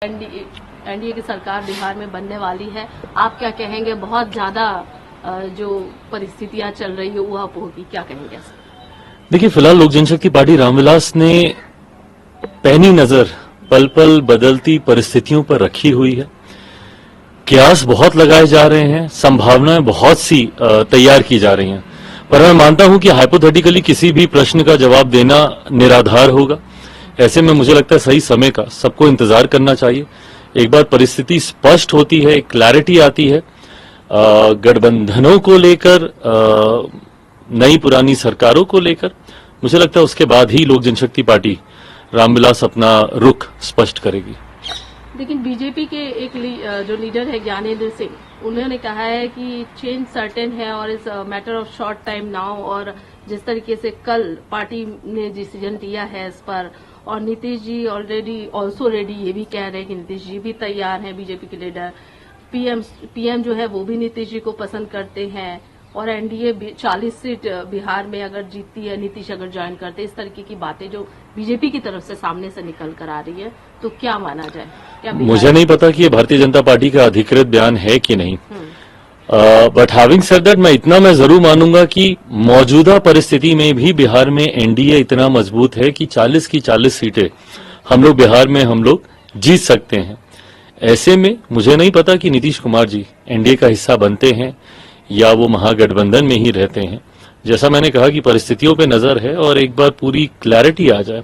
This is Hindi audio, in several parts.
एनडीए की सरकार बिहार में बनने वाली है, आप क्या कहेंगे? बहुत ज्यादा जो परिस्थितियां चल रही है वो आप होगी, क्या कहेंगे? देखिए, फिलहाल लोक जनशक्ति पार्टी रामविलास ने पैनी नजर पल पल बदलती परिस्थितियों पर रखी हुई है। कयास बहुत लगाए जा रहे हैं, संभावनाएं बहुत सी तैयार की जा रही हैं, पर मैं मानता हूं कि हाइपोथेटिकली किसी भी प्रश्न का जवाब देना निराधार होगा। ऐसे में मुझे लगता है सही समय का सबको इंतजार करना चाहिए। एक बार परिस्थिति स्पष्ट होती है, क्लैरिटी आती है गठबंधनों को लेकर, नई पुरानी सरकारों को लेकर, मुझे लगता है उसके बाद ही लोक जनशक्ति पार्टी रामविलास अपना रुख स्पष्ट करेगी। लेकिन बीजेपी के एक जो लीडर है ज्ञानेंद्र सिंह, उन्होंने कहा है कि चेंज सर्टेन है और इस matter of short time now, और जिस तरीके से कल पार्टी ने डिसीजन लिया है इस पर, और Nitish ji already also ready, ये भी कह रहे हैं कि नीतीश जी भी तैयार हैं, बीजेपी के लीडर। पीएम जो है वो भी नीतीश जी को पसंद करते हैं, और एनडीए 40 सीट बिहार में अगर जीतती है, नीतीश अगर ज्वाइन करते, इस तरीके की बातें जो बीजेपी की तरफ से सामने से निकल कर आ रही है, तो क्या माना जाए? क्या मुझे नहीं पता कि ये भारतीय जनता पार्टी का अधिकृत बयान है कि नहीं, बट हैविंग सेड दैट, मैं जरूर मानूंगा कि मौजूदा परिस्थिति में भी बिहार में एनडीए इतना मजबूत है कि 40 की 40 सीटें हम लोग बिहार में जीत सकते हैं। ऐसे में मुझे नहीं पता कि नीतीश कुमार जी एनडीए का हिस्सा बनते हैं या वो महागठबंधन में ही रहते हैं। जैसा मैंने कहा कि परिस्थितियों पे नजर है, और एक बार पूरी क्लैरिटी आ जाए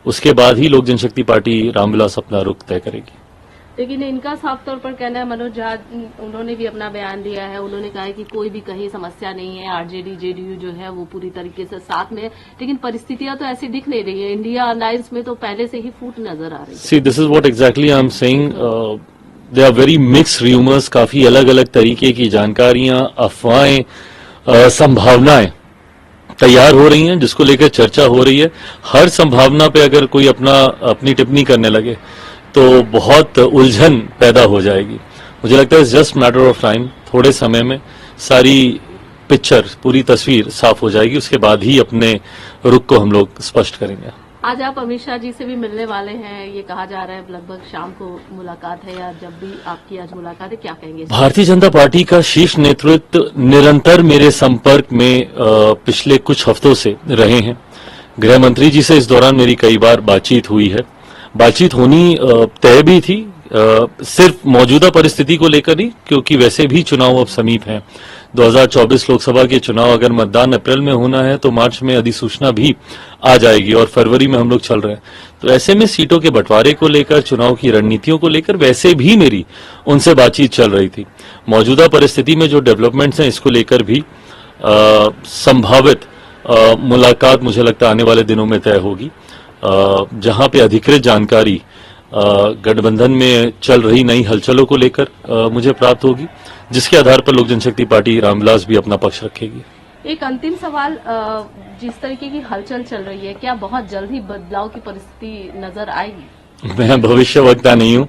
उसके बाद ही लोक जनशक्ति पार्टी रामविलास अपना रुख तय करेगी। लेकिन इनका साफ तौर पर कहना है, मनोज झा उन्होंने भी अपना बयान दिया है, उन्होंने कहा है कि कोई भी कहीं समस्या नहीं है, आरजेडी जेडीयू जो है वो पूरी तरीके से साथ में है, लेकिन परिस्थितियां तो ऐसी दिख नहीं रही है। इंडिया अलायंस में तो पहले से ही फूट नजर आ रही है। See, this is what exactly I am saying, they are very mixed rumours, काफी अलग अलग तरीके की जानकारियां, अफवाहें, संभावनाएं तैयार हो रही हैं, जिसको लेकर चर्चा हो रही है। हर संभावना पे अगर कोई अपनी टिप्पणी करने लगे तो बहुत उलझन पैदा हो जाएगी। मुझे लगता है जस्ट मैटर ऑफ टाइम, थोड़े समय में सारी पिक्चर, पूरी तस्वीर साफ हो जाएगी, उसके बाद ही अपने रुख को हम लोग स्पष्ट करेंगे। आज आप अमित शाह जी से भी मिलने वाले हैं, ये कहा जा रहा है लगभग शाम को मुलाकात है, या जब भी आपकी आज मुलाकात है, क्या कहेंगे? भारतीय जनता पार्टी का शीर्ष नेतृत्व निरंतर मेरे संपर्क में पिछले कुछ हफ्तों से रहे हैं। गृह मंत्री जी से इस दौरान मेरी कई बार बातचीत हुई है, बातचीत होनी तय भी थी, सिर्फ मौजूदा परिस्थिति को लेकर ही, क्योंकि वैसे भी चुनाव अब समीप हैं। 2024 लोकसभा के चुनाव अगर मतदान अप्रैल में होना है तो मार्च में अधिसूचना भी आ जाएगी, और फरवरी में हम लोग चल रहे हैं। तो ऐसे में सीटों के बंटवारे को लेकर, चुनाव की रणनीतियों को लेकर वैसे भी मेरी उनसे बातचीत चल रही थी। मौजूदा परिस्थिति में जो डेवलपमेंट्स हैं इसको लेकर भी संभावित मुलाकात मुझे लगता है आने वाले दिनों में तय होगी, जहां पे अधिकृत जानकारी गठबंधन में चल रही नई हलचलों को लेकर मुझे प्राप्त होगी, जिसके आधार पर लोक जनशक्ति पार्टी रामविलास भी अपना पक्ष रखेगी। एक अंतिम सवाल, जिस तरीके की हलचल चल रही है, क्या बहुत जल्द ही बदलाव की परिस्थिति नजर आएगी? मैं भविष्यवक्ता नहीं हूं,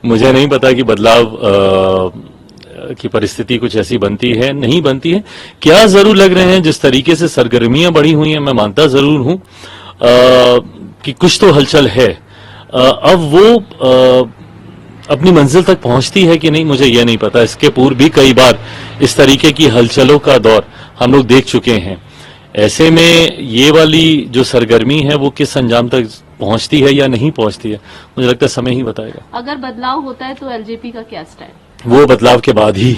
मुझे नहीं पता कि बदलाव की परिस्थिति कुछ ऐसी बनती है, नहीं बनती है। क्या जरूर लग रहे हैं, जिस तरीके से सरगर्मियां बढ़ी हुई हैं, मैं मानता जरूर हूं कि कुछ तो हलचल है। अब वो अपनी मंजिल तक पहुंचती है कि नहीं, मुझे यह नहीं पता। इसके पूर्व भी कई बार इस तरीके की हलचलों का दौर हम लोग देख चुके हैं। ऐसे में ये वाली जो सरगर्मी है वो किस अंजाम तक पहुंचती है या नहीं पहुंचती है, मुझे लगता है समय ही बताएगा। अगर बदलाव होता है तो एलजेपी का क्या स्टैंड? वो बदलाव के बाद ही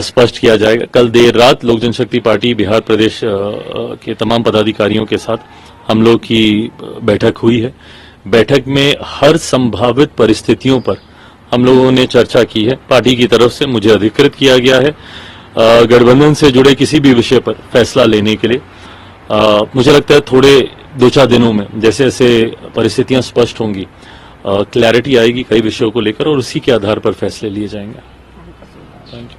स्पष्ट किया जाएगा। कल देर रात लोक जनशक्ति पार्टी बिहार प्रदेश के तमाम पदाधिकारियों के साथ हम लोग की बैठक हुई है। बैठक में हर संभावित परिस्थितियों पर हम लोगों ने चर्चा की है। पार्टी की तरफ से मुझे अधिकृत किया गया है गठबंधन से जुड़े किसी भी विषय पर फैसला लेने के लिए। मुझे लगता है थोड़े 2-4 दिनों में जैसे जैसे परिस्थितियां स्पष्ट होंगी, क्लैरिटी आएगी कई विषयों को लेकर, और उसी के आधार पर फैसले लिए जाएंगे। Thank you.